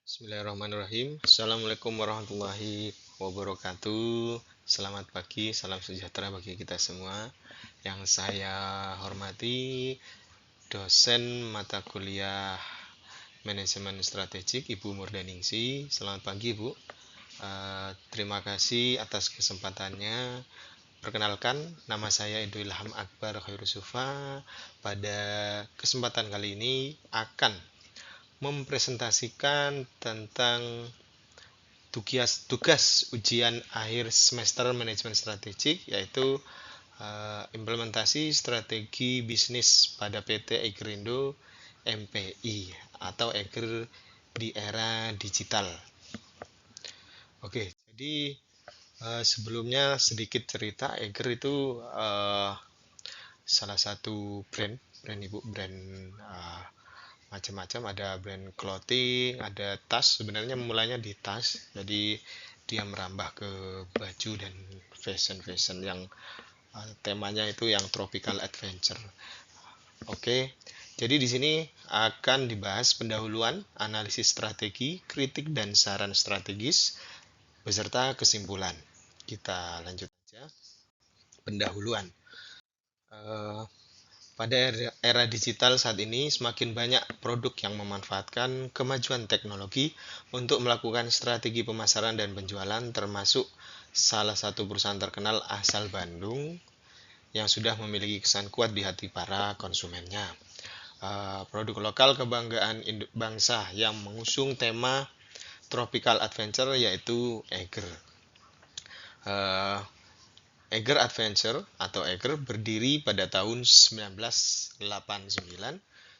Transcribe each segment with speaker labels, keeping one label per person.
Speaker 1: Bismillahirrahmanirrahim. Assalamualaikum warahmatullahi wabarakatuh. Selamat pagi, salam sejahtera bagi kita semua. Yang saya hormati dosen mata kuliah manajemen strategik Ibu Murdaningsi. Selamat pagi Ibu. Terima kasih atas kesempatannya. Perkenalkan, nama saya Edo Ilham Akbar Khairusufa. Pada kesempatan kali ini akan mempresentasikan tentang tugas ujian akhir semester manajemen strategik, yaitu implementasi strategi bisnis pada PT Egerindo MPI atau Eger di era digital. Oke, jadi sebelumnya sedikit cerita. Eger itu salah satu brand ibu, brand macam-macam. Ada brand clothing, ada tas. Sebenarnya mulanya di tas, jadi dia merambah ke baju dan fashion yang temanya itu yang tropical adventure. Oke, jadi di sini akan dibahas pendahuluan, analisis strategi, kritik dan saran strategis beserta kesimpulan. Kita lanjut aja. Pendahuluan. Eh, Pada era digital saat ini, semakin banyak produk yang memanfaatkan kemajuan teknologi untuk melakukan strategi pemasaran dan penjualan, termasuk salah satu perusahaan terkenal asal Bandung yang sudah memiliki kesan kuat di hati para konsumennya. Produk lokal kebanggaan bangsa yang mengusung tema tropical adventure yaitu Eiger. Uh, Eiger Adventure atau Eiger berdiri pada tahun 1989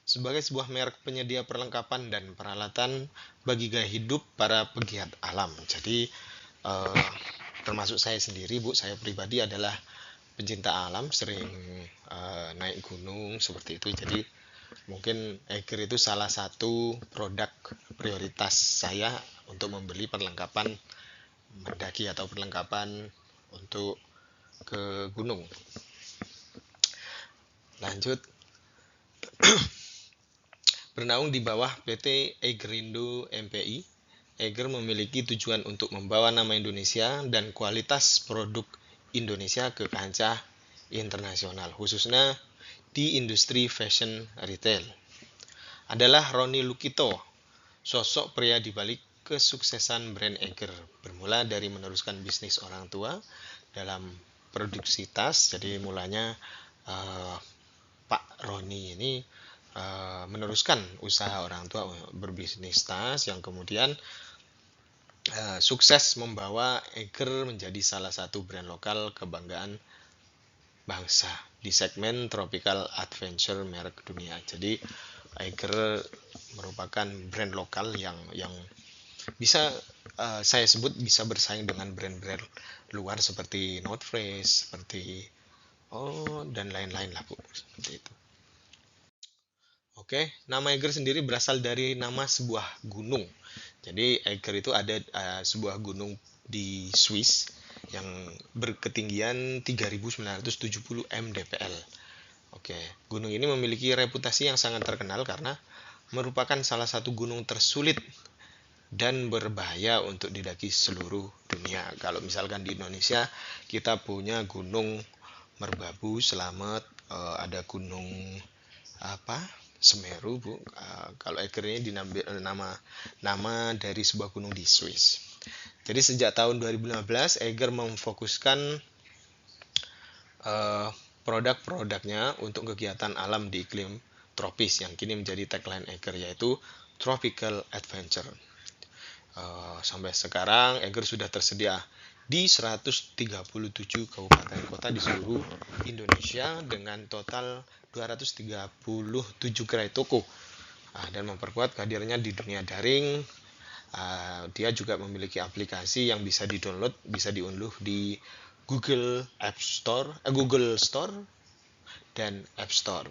Speaker 1: sebagai sebuah merek penyedia perlengkapan dan peralatan bagi gaya hidup para pegiat alam. Jadi eh, termasuk saya sendiri, Bu, saya pribadi adalah pencinta alam, sering naik gunung seperti itu. Jadi mungkin Eiger itu salah satu produk prioritas saya untuk membeli perlengkapan mendaki atau perlengkapan untuk ke gunung. Lanjut, bernaung di bawah PT Egerindo MPI, Eger memiliki tujuan untuk membawa nama Indonesia dan kualitas produk Indonesia ke kancah internasional, khususnya di industri fashion retail. Adalah Roni Lukito, sosok pria di balik kesuksesan brand Eger, bermula dari meneruskan bisnis orang tua dalam produksi tas. Jadi mulanya uh, Pak Roni ini meneruskan usaha orang tua berbisnis tas yang kemudian sukses membawa Eiger menjadi salah satu brand lokal kebanggaan bangsa di segmen tropical adventure merek dunia. Jadi Eiger merupakan brand lokal yang bisa saya sebut bisa bersaing dengan brand-brand luar seperti North Face, seperti dan lain-lain lah Bu, seperti itu. Oke, nama Eiger sendiri berasal dari nama sebuah gunung. Jadi Eiger itu ada sebuah gunung di Swiss yang berketinggian 3.970 mdpl. Oke, gunung ini memiliki reputasi yang sangat terkenal karena merupakan salah satu gunung tersulit dan berbahaya untuk didaki seluruh dunia. Kalau misalkan di Indonesia kita punya Gunung Merbabu, Selamet, ada Gunung apa Semeru, Bu. Kalau Eiger ini dinambil nama dari sebuah gunung di Swiss. Jadi sejak tahun 2015 Eiger memfokuskan produk-produknya untuk kegiatan alam di iklim tropis yang kini menjadi tagline Eiger, yaitu Tropical Adventure. Sampai sekarang Eiger sudah tersedia di 137 kabupaten kota di seluruh Indonesia dengan total 237 gerai toko, dan memperkuat kehadirannya di dunia daring. Dia juga memiliki aplikasi yang bisa di-download, bisa diunduh di Google Store dan App Store.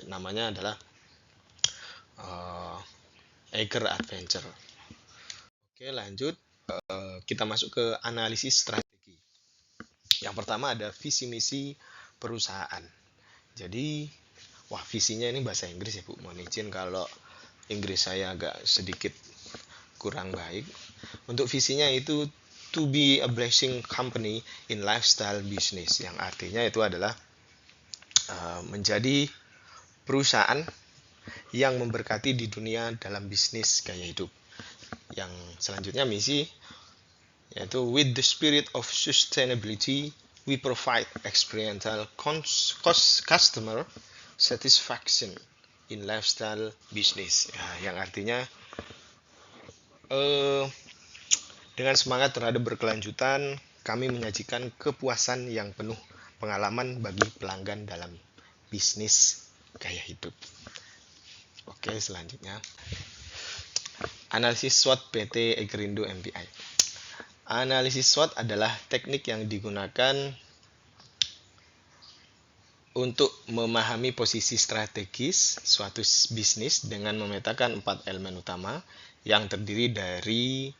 Speaker 1: Namanya adalah Eiger Adventure. Oke, lanjut. Kita masuk ke analisis strategi. Yang pertama ada visi misi perusahaan. Jadi, visinya ini bahasa Inggris ya Bu. Mohon izin kalau Inggris saya agak sedikit kurang baik. Untuk visinya itu to be a blessing company in lifestyle business, yang artinya itu adalah menjadi perusahaan yang memberkati di dunia dalam bisnis gaya hidup. Yang selanjutnya misi yaitu with the spirit of sustainability we provide experiential customer satisfaction in lifestyle business. Yang artinya dengan semangat terhadap berkelanjutan, kami menyajikan kepuasan yang penuh pengalaman bagi pelanggan dalam bisnis gaya hidup. Oke, selanjutnya analisis SWOT PT Egrindo MPI. Analisis SWOT adalah teknik yang digunakan untuk memahami posisi strategis suatu bisnis dengan memetakan 4 elemen utama yang terdiri dari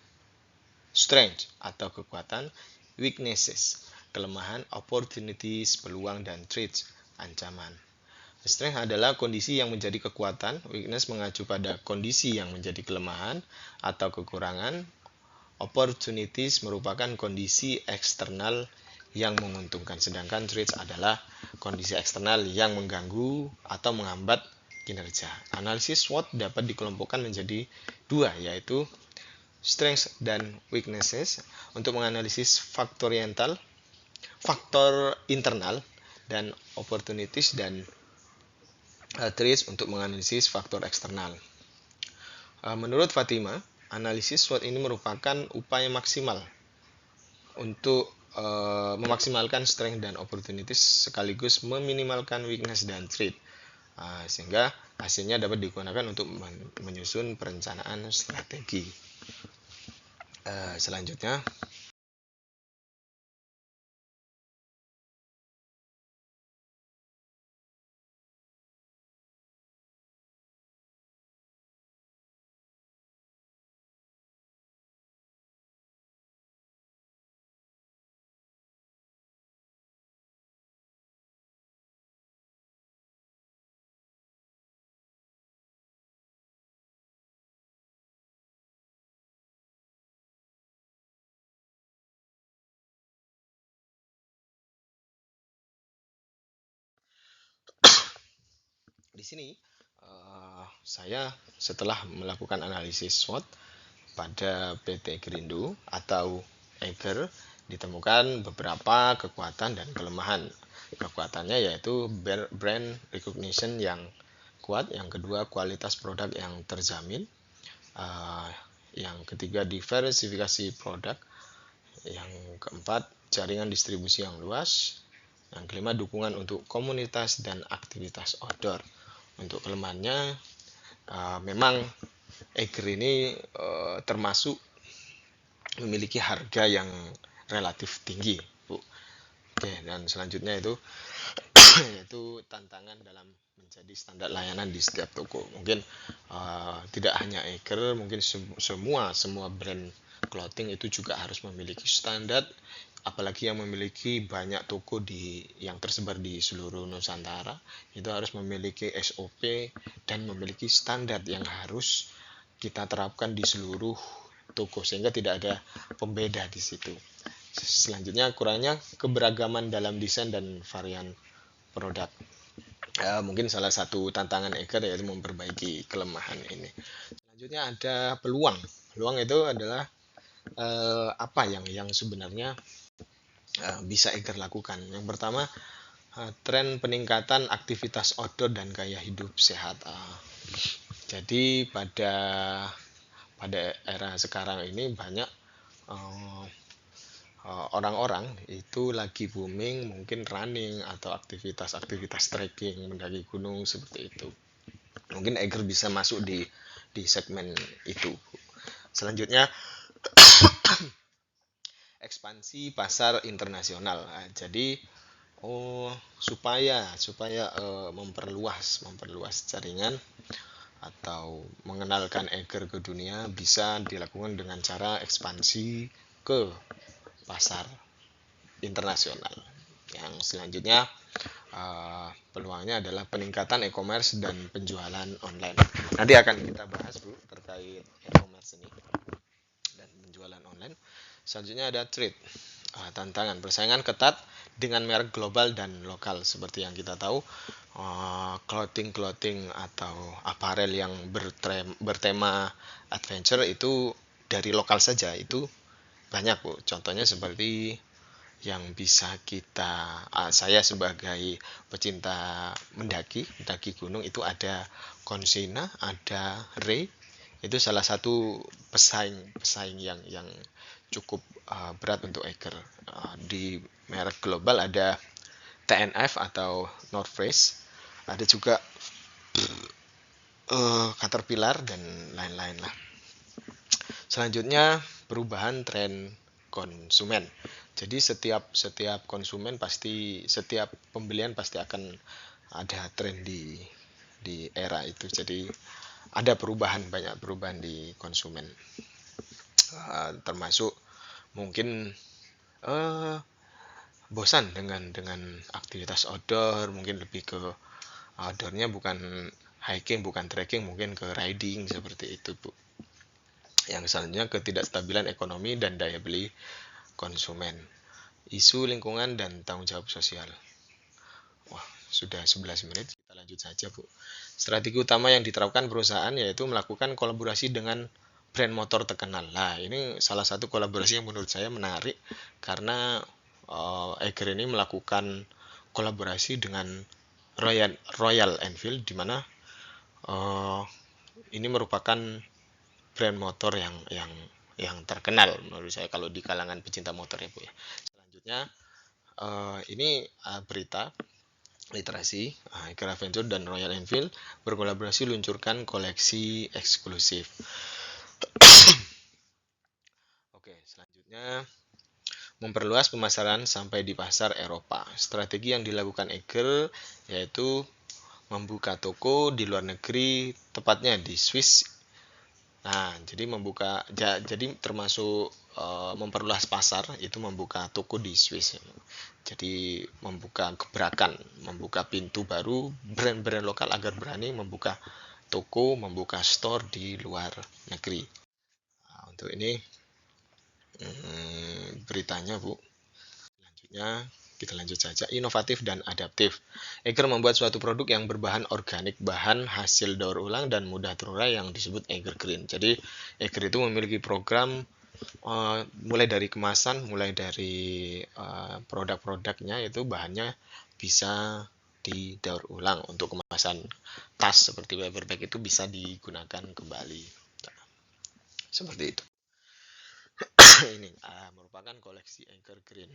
Speaker 1: strength atau kekuatan, weaknesses, kelemahan, opportunities, peluang, dan threats, ancaman. Strength adalah kondisi yang menjadi kekuatan, weakness mengacu pada kondisi yang menjadi kelemahan atau kekurangan, opportunities merupakan kondisi eksternal yang menguntungkan, sedangkan threats adalah kondisi eksternal yang mengganggu atau menghambat kinerja. Analisis SWOT dapat dikelompokkan menjadi dua, yaitu strengths dan weaknesses untuk menganalisis faktor internal, dan opportunities dan threats untuk menganalisis faktor eksternal. Menurut Fatima, analisis SWOT ini merupakan upaya maksimal untuk memaksimalkan strength dan opportunities sekaligus meminimalkan weakness dan threat, sehingga hasilnya dapat digunakan untuk menyusun perencanaan strategi. Selanjutnya di sini saya setelah melakukan analisis SWOT pada PT Egrindo atau Eger, ditemukan beberapa kekuatan dan kelemahan. Kekuatannya yaitu brand recognition yang kuat, yang kedua kualitas produk yang terjamin, yang ketiga diversifikasi produk, yang keempat jaringan distribusi yang luas, yang kelima dukungan untuk komunitas dan aktivitas outdoor. Untuk kelemahannya, memang Eger ini termasuk memiliki harga yang relatif tinggi, Bu. Oke, dan selanjutnya itu yaitu tantangan dalam menjadi standar layanan di setiap toko. Mungkin tidak hanya Eger, mungkin semua brand clothing itu juga harus memiliki standar, apalagi yang memiliki banyak toko yang tersebar di seluruh Nusantara, itu harus memiliki SOP dan memiliki standar yang harus kita terapkan di seluruh toko sehingga tidak ada pembeda di situ. Selanjutnya kurangnya keberagaman dalam desain dan varian produk. Mungkin salah satu tantangan Eger yaitu memperbaiki kelemahan ini. Selanjutnya ada peluang. Peluang itu adalah apa yang sebenarnya bisa Eger lakukan. Yang pertama, tren peningkatan aktivitas outdoor dan gaya hidup sehat. Jadi pada era sekarang ini banyak orang-orang itu lagi booming mungkin running atau aktivitas trekking, mendaki gunung seperti itu. Mungkin Eger bisa masuk di segmen itu. Selanjutnya ekspansi pasar internasional. Jadi supaya memperluas jaringan atau mengenalkan Eger ke dunia bisa dilakukan dengan cara ekspansi ke pasar internasional. Yang selanjutnya peluangnya adalah peningkatan e-commerce dan penjualan online. Nanti akan kita bahas, Bu, terkait e-commerce ini. online. Selanjutnya ada threat, tantangan persaingan ketat dengan merek global dan lokal. Seperti yang kita tahu, clothing atau apparel yang bertema adventure itu dari lokal saja itu banyak, Bu. Contohnya seperti yang bisa saya sebagai pecinta mendaki gunung itu ada Konsina, ada Ray. Itu salah satu pesaing yang cukup berat untuk Eiger. Di merek global ada TNF atau North Face, ada juga Caterpillar dan lain-lain lah. Selanjutnya perubahan tren konsumen. Jadi setiap konsumen setiap pembelian pasti akan ada tren di era itu. Jadi ada banyak perubahan di konsumen. Termasuk mungkin bosan dengan aktivitas outdoor, mungkin lebih ke outdoornya bukan hiking, bukan trekking, mungkin ke riding seperti itu, Bu. Yang selanjutnya ketidakstabilan ekonomi dan daya beli konsumen, isu lingkungan dan tanggung jawab sosial. Wah, sudah 11 menit, kita lanjut saja, Bu. Strategi utama yang diterapkan perusahaan yaitu melakukan kolaborasi dengan brand motor terkenal. Nah, ini salah satu kolaborasi yang menurut saya menarik karena Eiger ini melakukan kolaborasi dengan Royal Enfield, di mana ini merupakan brand motor yang terkenal menurut saya kalau di kalangan pecinta motor ya, Bu ya. Selanjutnya ini berita literasi, Eiger Adventure dan Royal Enfield berkolaborasi luncurkan koleksi eksklusif. Oke, selanjutnya memperluas pemasaran sampai di pasar Eropa. Strategi yang dilakukan Eiger yaitu membuka toko di luar negeri, tepatnya di Swiss. Nah, jadi termasuk memperluas pasar itu membuka toko di Swiss. Jadi membuka gebrakan, membuka pintu baru brand-brand lokal agar berani membuka toko, membuka store di luar negeri. Nah, untuk ini beritanya, Bu. Selanjutnya kita lanjut saja. Inovatif dan adaptif. Eiger membuat suatu produk yang berbahan organik, bahan hasil daur ulang dan mudah terurai yang disebut Eiger Green. Jadi Eiger itu memiliki program mulai dari kemasan, mulai dari produk-produknya itu bahannya bisa didaur ulang. Untuk kemasan tas seperti paper bag itu bisa digunakan kembali. Nah, seperti itu. Ini merupakan koleksi Eiger Green,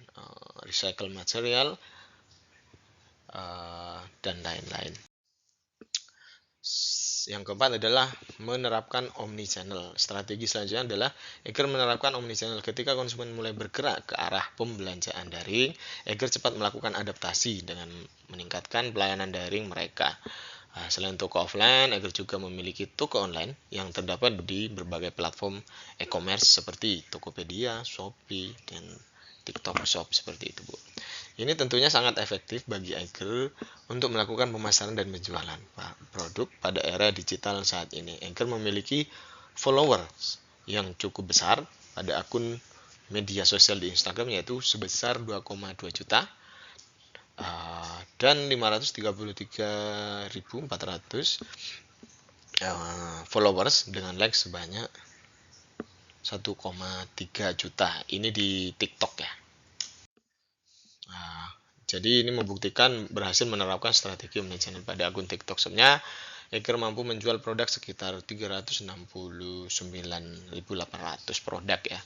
Speaker 1: recycle material dan lain-lain. Yang keempat adalah menerapkan omnichannel. Strategi selanjutnya adalah Eiger menerapkan omnichannel. Ketika konsumen mulai bergerak ke arah pembelanjaan daring, Eiger cepat melakukan adaptasi dengan meningkatkan pelayanan daring mereka. Selain toko offline, Eiger juga memiliki toko online yang terdapat di berbagai platform e-commerce seperti Tokopedia, Shopee, dan TikTok Shop seperti itu, Bu. Ini tentunya sangat efektif bagi Eiger untuk melakukan pemasaran dan penjualan produk pada era digital saat ini. Eiger memiliki followers yang cukup besar pada akun media sosial di Instagram yaitu sebesar 2,2 juta dan 533.400 followers dengan like sebanyak 1,3 juta. Ini di TikTok ya. Jadi ini membuktikan berhasil menerapkan strategi omnichannel pada akun TikTok. Shop-nya Eiger mampu menjual produk sekitar 369.800 produk ya.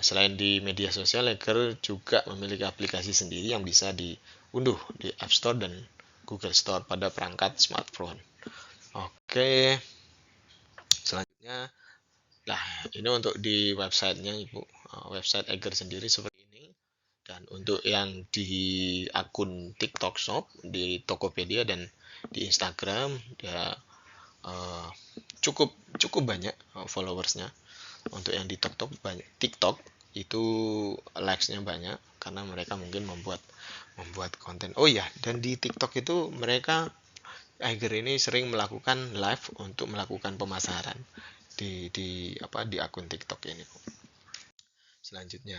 Speaker 1: Selain di media sosial, Eiger juga memiliki aplikasi sendiri yang bisa diunduh di App Store dan Google Store pada perangkat smartphone. Oke, selanjutnya, nah ini untuk di websitenya, Ibu. Website Eiger sendiri seperti ini. Dan untuk yang di akun TikTok Shop, di Tokopedia dan di Instagram, dia cukup banyak followersnya. Untuk yang di TikTok itu likes-nya banyak karena mereka mungkin membuat konten. Oh ya, dan di TikTok itu mereka Eiger ini sering melakukan live untuk melakukan pemasaran di akun TikTok ini. Selanjutnya,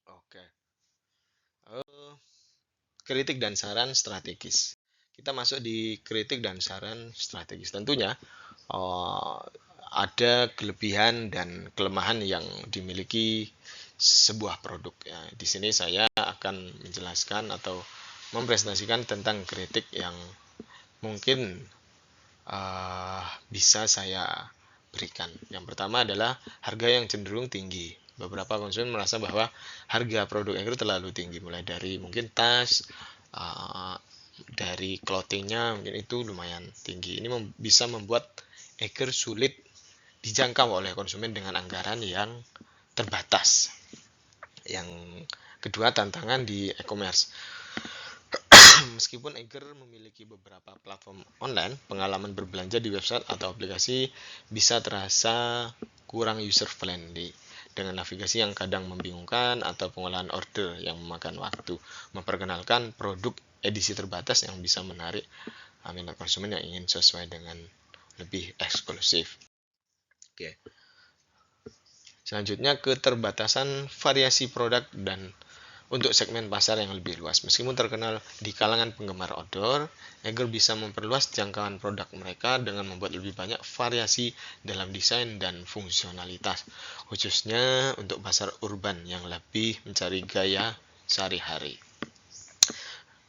Speaker 1: oke, Eh, kritik dan saran strategis. Kita masuk di kritik dan saran strategis. Tentunya eh, ada kelebihan dan kelemahan yang dimiliki sebuah produk. Ya, di sini saya akan menjelaskan atau mempresentasikan tentang kritik yang mungkin bisa saya berikan. Yang pertama adalah harga yang cenderung tinggi. Beberapa konsumen merasa bahwa harga produk Eger terlalu tinggi, mulai dari mungkin tas, uh, dari clothingnya mungkin itu lumayan tinggi. Ini bisa membuat Eger sulit dijangkau oleh konsumen dengan anggaran yang terbatas. Yang kedua, tantangan di e-commerce. Meskipun Eger memiliki beberapa platform online, pengalaman berbelanja di website atau aplikasi bisa terasa kurang user friendly dengan navigasi yang kadang membingungkan atau pengolahan order yang memakan waktu. Memperkenalkan produk edisi terbatas yang bisa menarik minat konsumen yang ingin sesuai dengan lebih eksklusif. Oke. Selanjutnya, keterbatasan variasi produk dan untuk segmen pasar yang lebih luas. Meskipun terkenal di kalangan penggemar outdoor, Eger bisa memperluas jangkauan produk mereka dengan membuat lebih banyak variasi dalam desain dan fungsionalitas, khususnya untuk pasar urban yang lebih mencari gaya sehari-hari.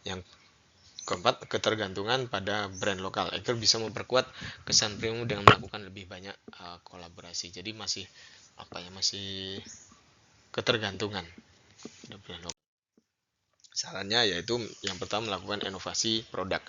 Speaker 1: Yang keempat, ketergantungan pada brand lokal. Eger bisa memperkuat kesan premium dengan melakukan lebih banyak kolaborasi. Jadi masih masih ketergantungan pada brand lokal. Sarannya yaitu yang pertama, melakukan inovasi produk,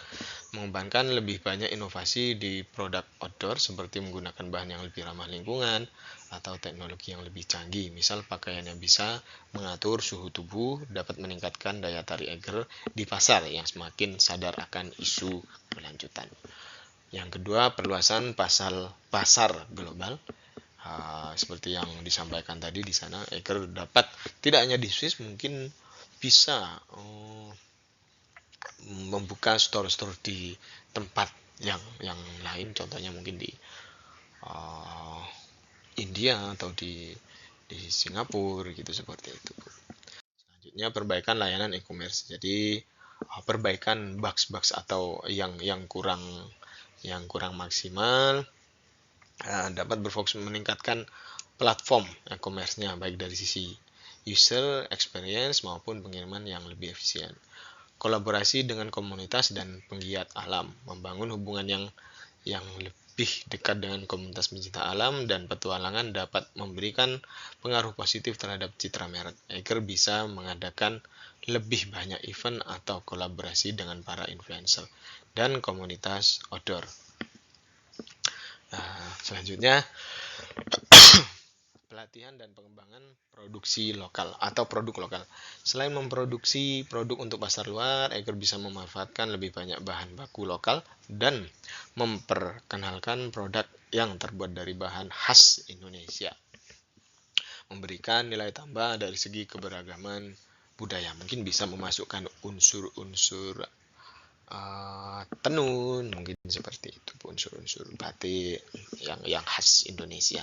Speaker 1: mengembangkan lebih banyak inovasi di produk outdoor seperti menggunakan bahan yang lebih ramah lingkungan atau teknologi yang lebih canggih. Misal pakaian yang bisa mengatur suhu tubuh dapat meningkatkan daya tarik Eger di pasar yang semakin sadar akan isu berlanjutan. Yang kedua, perluasan pasar global. Seperti yang disampaikan tadi di sana, Eger dapat tidak hanya di Swiss, mungkin bisa membuka store-store di tempat yang lain, contohnya mungkin di uh, India atau di Singapura gitu, seperti itu. Selanjutnya, perbaikan layanan e-commerce. Jadi perbaikan bugs atau yang kurang maksimal dapat berfokus meningkatkan platform e-commerce-nya baik dari sisi user experience maupun pengiriman yang lebih efisien. Kolaborasi dengan komunitas dan penggiat alam, membangun hubungan yang lebih dekat dengan komunitas pencinta alam dan petualangan dapat memberikan pengaruh positif terhadap citra merek. Eger bisa mengadakan lebih banyak event atau kolaborasi dengan para influencer dan komunitas outdoor. Selanjutnya, pelatihan dan pengembangan produksi lokal atau produk lokal. Selain memproduksi produk untuk pasar luar, Eger bisa memanfaatkan lebih banyak bahan baku lokal dan memperkenalkan produk yang terbuat dari bahan khas Indonesia. Memberikan nilai tambah dari segi keberagaman budaya. Mungkin bisa memasukkan unsur-unsur tenun, mungkin seperti itu, unsur-unsur batik yang khas Indonesia.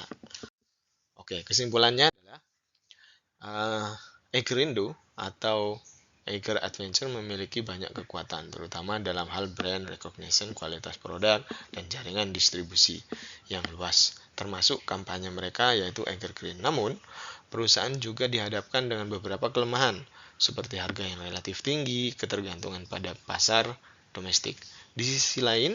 Speaker 1: Oke, kesimpulannya adalah Egerindo atau Eger Adventure memiliki banyak kekuatan, terutama dalam hal brand recognition, kualitas produk, dan jaringan distribusi yang luas, termasuk kampanye mereka yaitu Eger Green. Namun, perusahaan juga dihadapkan dengan beberapa kelemahan, seperti harga yang relatif tinggi, ketergantungan pada pasar domestik. Di sisi lain,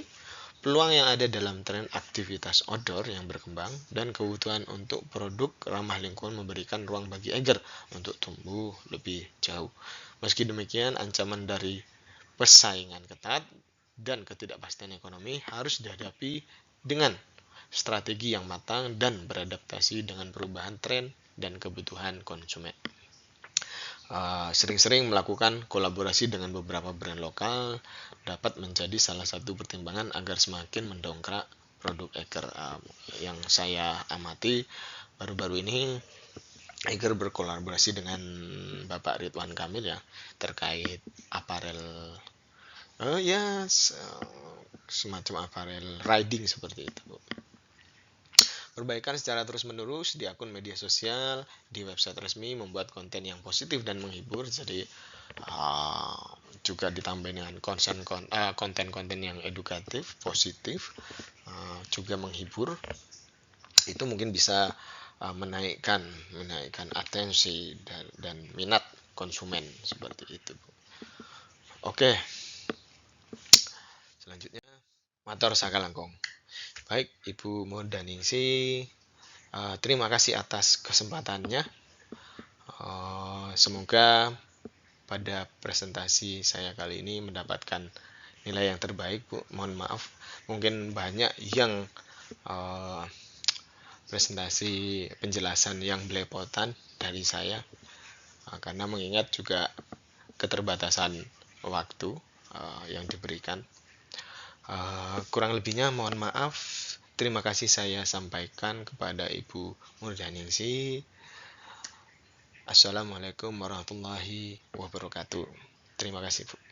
Speaker 1: peluang yang ada dalam tren aktivitas outdoor yang berkembang dan kebutuhan untuk produk ramah lingkungan memberikan ruang bagi Eger untuk tumbuh lebih jauh. Meski demikian, ancaman dari persaingan ketat dan ketidakpastian ekonomi harus dihadapi dengan strategi yang matang dan beradaptasi dengan perubahan tren dan kebutuhan konsumen. Sering-sering melakukan kolaborasi dengan beberapa brand lokal dapat menjadi salah satu pertimbangan agar semakin mendongkrak produk Eger. Yang saya amati baru-baru ini, Eger berkolaborasi dengan Bapak Ridwan Kamil ya, terkait aparel, ya semacam aparel riding seperti itu. perbaikan secara terus-menerus di akun media sosial, di website resmi, membuat konten yang positif dan menghibur. Jadi juga ditambah dengan konten-konten yang edukatif, positif, juga menghibur. Itu mungkin bisa menaikkan atensi dan minat konsumen seperti itu. Oke, selanjutnya matur sakalangkung. Baik, Ibu Modaningsi, terima kasih atas kesempatannya. Semoga pada presentasi saya kali ini mendapatkan nilai yang terbaik, Bu. Mohon maaf, mungkin banyak yang presentasi penjelasan yang belepotan dari saya, karena mengingat juga keterbatasan waktu yang diberikan. Kurang lebihnya mohon maaf. Terima kasih saya sampaikan kepada Ibu Murdaningsi. Assalamualaikum warahmatullahi wabarakatuh. Terima kasih, Bu.